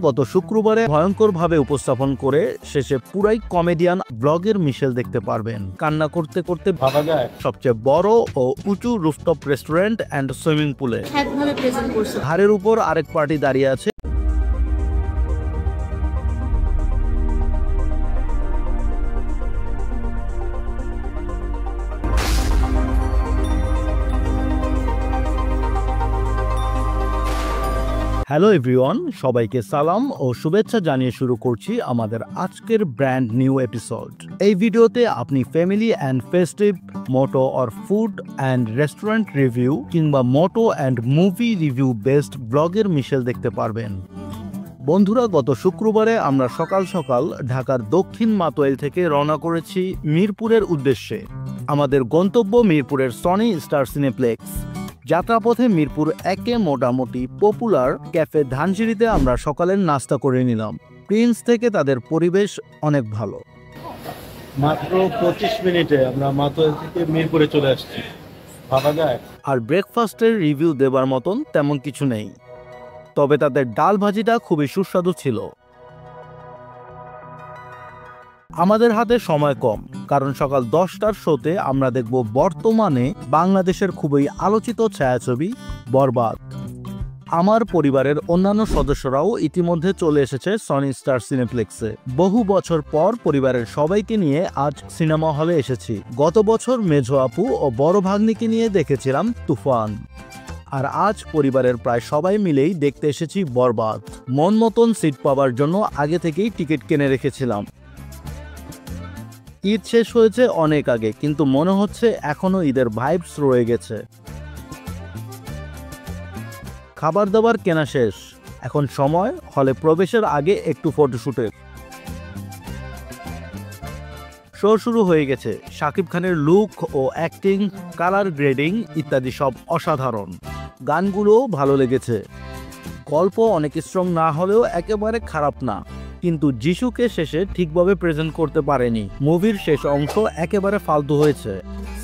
গত শুক্রবারে ভয়ঙ্করভাবে উপস্থাপন করে শেষে পুরাই কমেডিয়ান ব্লগের মিশেল দেখতে পারবেন। কান্না করতে করতে ভাবা যায় সবচেয়ে বড় ও উঁচু রুফটপ রেস্টুরেন্ট অ্যান্ড সুইমিং পুলে ঘাড়ের উপর আরেক পার্টি দাঁড়িয়ে আছে। হ্যালো এভরিওয়ান, সবাইকে সালাম ও শুভেচ্ছা জানিয়ে শুরু করছি আমাদের আজকের ব্র্যান্ড নিউ এপিসোড। এই ভিডিওতে আপনি family and festive motto or food and restaurant review কিংবা motto and movie review best ব্লগের মিশেল দেখতে পারবেন। বন্ধুরা, গত শুক্রবারে আমরা সকাল সকাল ঢাকার দক্ষিণ মাতোয়াইল থেকে রওনা করেছি মিরপুরের উদ্দেশ্যে। আমাদের গন্তব্য মিরপুরের সনি স্টার সিনেপ্লেক্স। যাত্রাপথে মিরপুর একে মোটামুটি পপুলার ক্যাফে ধানসিঁড়িতে আমরা সকালের নাস্তা করে নিলাম। প্রিন্স থেকে তাদের পরিবেশ অনেক ভালো। মাত্র 25 মিনিটে আমরা মাতোয়াইল থেকে মিরপুরে চলে আসছি, ভাবা যায়। আর ব্রেকফাস্টের রিভিউ দেবার মতন তেমন কিছু নেই, তবে তাদের ডাল ভাজিটা খুবই সুস্বাদু ছিল। আমাদের হাতে সময় কম, কারণ সকাল 10টার শোতে আমরা দেখব বর্তমানে বাংলাদেশের খুবই আলোচিত ছায়াছবি বরবাদ। আমার পরিবারের অন্যান্য সদস্যরাও ইতিমধ্যে চলে এসেছে সনি স্টার সিনেপ্লেক্সে। বহু বছর পর পরিবারের সবাইকে নিয়ে আজ সিনেমা হলে এসেছি। গত বছর মেঝো আপু ও বড় ভাগ্নিকে নিয়ে দেখেছিলাম তুফান, আর আজ পরিবারের প্রায় সবাই মিলেই দেখতে এসেছি বরবাদ। মন মতন সিট পাওয়ার জন্য আগে থেকেই টিকিট কিনে রেখেছিলাম। ঈদ শেষ হয়েছে অনেক আগে, কিন্তু মনে হচ্ছে এখনো ঈদের ভাইবস রয়ে গেছে। খাবার দাবার কেনা শেষ, এখন সময় হলে প্রবেশের আগে একটু ফটোশুটের। শো শুরু হয়ে গেছে। শাকিব খানের লুক ও অ্যাক্টিং, কালার গ্রেডিং ইত্যাদি সব অসাধারণ। গানগুলোও ভালো লেগেছে। গল্প অনেক স্ট্রং না হলেও একেবারে খারাপ না, কিন্তু যিশুকে শেষে ঠিকভাবে প্রেজেন্ট করতে পারেনি। মুভির শেষ অংশ একেবারে ফালতু হয়েছে।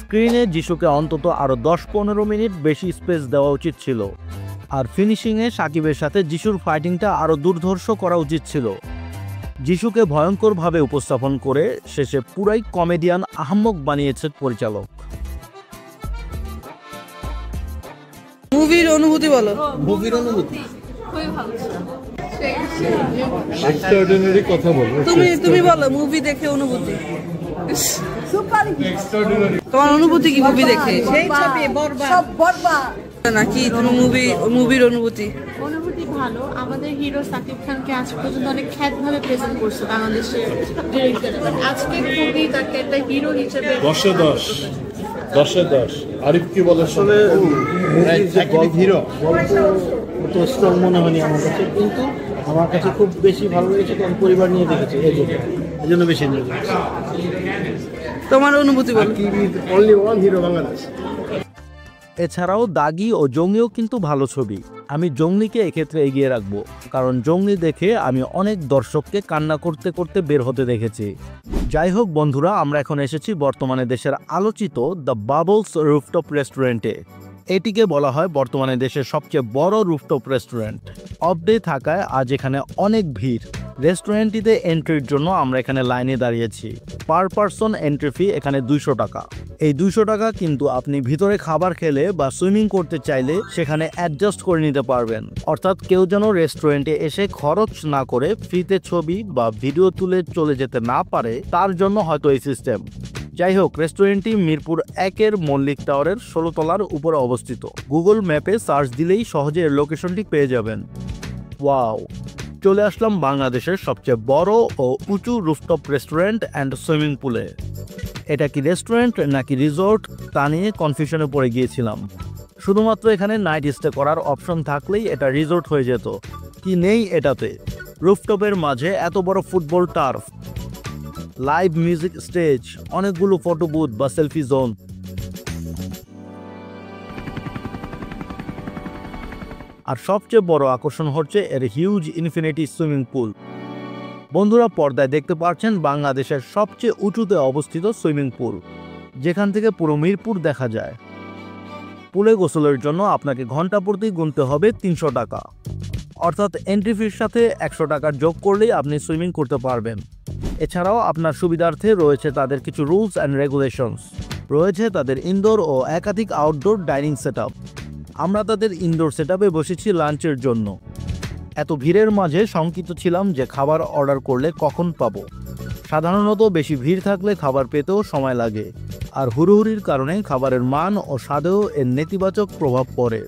স্ক্রিনে যিশুকে অন্তত আরো 10-15 মিনিট বেশি স্পেস দেওয়া উচিত ছিল, আর ফিনিশিংয়ে শাকিবের সাথে যিশুর ফাইটিংটা আরো দুর্ধর্ষ করা উচিত ছিল। যিশুকে ভয়ঙ্করভাবে উপস্থাপন করে শেষে পুরাই কমেডিয়ান আহম্মক বানিয়েছে পরিচালক। মুভির অনুভূতি বলো। মুভির অনুভূতি খুবই ভালো ছিল। এক্সট্রাঅর্ডিনারি কথা বলো। তুমি বলো মুভি দেখে অনুভূতি। এক্সট্রাঅর্ডিনারি তোমার অনুভূতি কি মুভি দেখে? সেই ছবি বরবাদ নাকি তুমি মুভির অনুভূতি? অনুভূতি ভালো। আমাদের হিরো সাকিব খানকে আজ পর্যন্ত অনেক খ্যাতভাবে প্রেজেন্ট করছে বাংলাদেশের ডিরেক্টর। আজকে খুবই তাকে একটা হিরো হিসেবে 10-এ 10 10-এ 10। আরিফ কি বলে? আসলে হিরো গল্প তো স্ট্রং মনে হয়নি আমার কাছে, কিন্তু আমার কাছে খুব বেশি ভালো লেগেছে কারণ পরিবার নিয়ে দেখেছি, এই জন্য বেশি এনজয় করেছি। তোমার অনুভূতি বলো। Only one hero Bangladesh. এছাড়াও দাগি ও জঙ্গলিও কিন্তু ভালো ছবি। আমি জঙ্গলিকে এক্ষেত্রে এগিয়ে রাখবো, কারণ জঙ্গলি দেখে আমি অনেক দর্শককে কান্না করতে করতে বের হতে দেখেছি। যাই হোক বন্ধুরা, আমরা এখন এসেছি বর্তমানে দেশের আলোচিত দ্য বাবলস রুফটপ রেস্টুরেন্টে। এটিকে বলা হয় বর্তমানে দেশের সবচেয়ে বড় রুফটপ রেস্টুরেন্ট। অফ ডে থাকায় আজ এখানে অনেক ভিড়। রেস্টুরেন্টটিতে এন্ট্রির জন্য আমরা এখানে লাইনে দাঁড়িয়েছি। পার পারসন এন্ট্রি ফি এখানে 200 টাকা। এই 200 টাকা কিন্তু আপনি ভিতরে খাবার খেলে বা সুইমিং করতে চাইলে সেখানে অ্যাডজাস্ট করে নিতে পারবেন। অর্থাৎ কেউ যেন রেস্টুরেন্টে এসে খরচ না করে ফ্রিতে ছবি বা ভিডিও তুলে চলে যেতে না পারে, তার জন্য হয়তো এই সিস্টেম। যাই হোক, রেস্টুরেন্টটি মিরপুর 1-এর মল্লিক টাওয়ারের 16 তলার উপরে অবস্থিত। গুগল ম্যাপে সার্চ দিলেই সহজে এর লোকেশনটি পেয়ে যাবেন। ওয়াও, চলে আসলাম বাংলাদেশের সবচেয়ে বড় ও উঁচু রুফটপ রেস্টুরেন্ট অ্যান্ড সুইমিং পুলে। এটা কি রেস্টুরেন্ট নাকি রিসোর্ট তা নিয়ে কনফিউশনে পড়ে গিয়েছিলাম। শুধুমাত্র এখানে নাইট স্টে করার অপশন থাকলেই এটা রিসোর্ট হয়ে যেত, কি নেই এটাতে। রুফটপের মাঝে এত বড় football turf, live music stage, অনেকগুলো ফটো বুথ বা সেলফি জোন। আর সবচেয়ে বড় আকর্ষণ হচ্ছে এর হিউজ ইনফিনিটি সুইমিং পুল। বন্ধুরা, পর্দায় দেখতে পাচ্ছেন বাংলাদেশের সবচেয়ে উঁচুতে অবস্থিত সুইমিং পুল, যেখান থেকে পুরো মিরপুর দেখা যায়। পুলে গোসলের জন্য আপনাকে ঘন্টা প্রতি গুনতে হবে 300 টাকা। অর্থাৎ এন্ট্রি ফির সাথে 100 টাকা যোগ করলেই আপনি সুইমিং করতে পারবেন। এছাড়াও আপনার সুবিধার্থে রয়েছে তাদের কিছু রুলস অ্যান্ড রেগুলেশনস, রয়েছে তাদের ইনডোর ও একাধিক আউটডোর ডাইনিং সেটআপ। আমরা তাদের ইনডোর সেটআপে বসেছি লাঞ্চের জন্য। এত ভিড়ের মাঝে শঙ্কিত ছিলাম যে খাবার অর্ডার করলে কখন পাবো। সাধারণত বেশি ভিড় থাকলে খাবার পেতেও সময় লাগে, আর হুড়োহুড়ির কারণে খাবারের মান ও স্বাদেও এর নেতিবাচক প্রভাব পড়ে।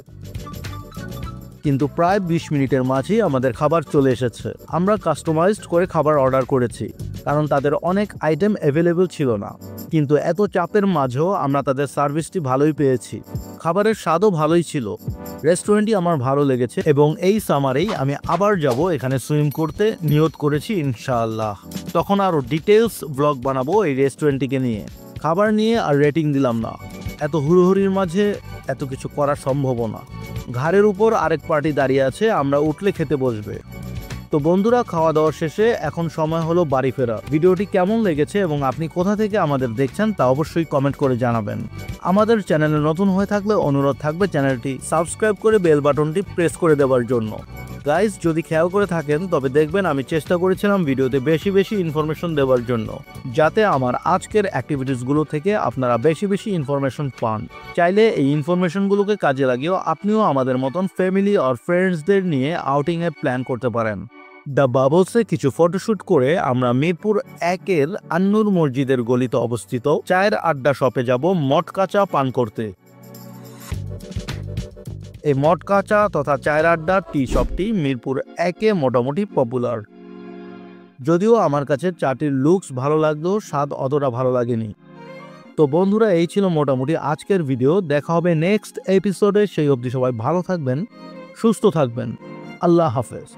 কিন্তু প্রায় 20 মিনিটের মাঝেই আমাদের খাবার চলে এসেছে। আমরা কাস্টমাইজড করে খাবার অর্ডার করেছি, কারণ তাদের অনেক আইটেম অ্যাভেলেবল ছিল না। কিন্তু এত চাপের মাঝেও আমরা তাদের সার্ভিসটি ভালোই পেয়েছি। খাবারের স্বাদও ভালোই ছিল। রেস্টুরেন্টটি আমার ভালো লেগেছে এবং এই সামারেই আমি আবার যাব এখানে সুইম করতে নিয়ত করেছি ইনশাআল্লাহ। তখন আরও ডিটেলস ব্লগ বানাবো এই রেস্টুরেন্টটিকে নিয়ে। খাবার নিয়ে আর রেটিং দিলাম না, এত হুড়োহুড়ির মাঝে এত কিছু করা সম্ভব না। ঘাড়ের উপর আরেক পার্টি দাঁড়িয়ে আছে, আমরা উঠলে খেতে বসবে। তো বন্ধুরা, খাওয়া দাওয়া শেষে এখন সময় হলো বাড়ি ফেরা। ভিডিওটি কেমন লেগেছে এবং আপনি কোথা থেকে আমাদের দেখছেন তা অবশ্যই কমেন্ট করে জানাবেন। আমাদের চ্যানেলে নতুন হয়ে থাকলে অনুরোধ থাকবে চ্যানেলটি সাবস্ক্রাইব করে বেল বাটনটি প্রেস করে দেওয়ার জন্য। গাইস, যদি খেয়াল করে থাকেন তবে দেখবেন আমি চেষ্টা করেছিলাম ভিডিওতে বেশি বেশি ইনফরমেশন দেওয়ার জন্য, যাতে আমার আজকের অ্যাক্টিভিটিসগুলো থেকে আপনারা বেশি বেশি ইনফরমেশন পান। চাইলে এই ইনফরমেশনগুলোকে কাজে লাগিয়েও আপনিও আমাদের মতন ফ্যামিলি আর ফ্রেন্ডসদের নিয়ে আউটিংয়ে প্ল্যান করতে পারেন। দ্য বাবলসে কিছু ফটোশ্যুট করে আমরা মিরপুর 1-এর আন্নুর মসজিদের গলিতে অবস্থিত চায়ের আড্ডা শপে যাব মট কাঁচা পান করতে। এই মট কাঁচা তথা চায়ের আড্ডা টি শপটি মিরপুর 1-এ মোটামুটি পপুলার। যদিও আমার কাছে চাটির লুকস ভালো লাগলেও স্বাদ অতটা ভালো লাগেনি। তো বন্ধুরা, এই ছিল মোটামুটি আজকের ভিডিও। দেখা হবে নেক্সট এপিসোডে। সেই অবধি সবাই ভালো থাকবেন, সুস্থ থাকবেন। আল্লাহ হাফেজ।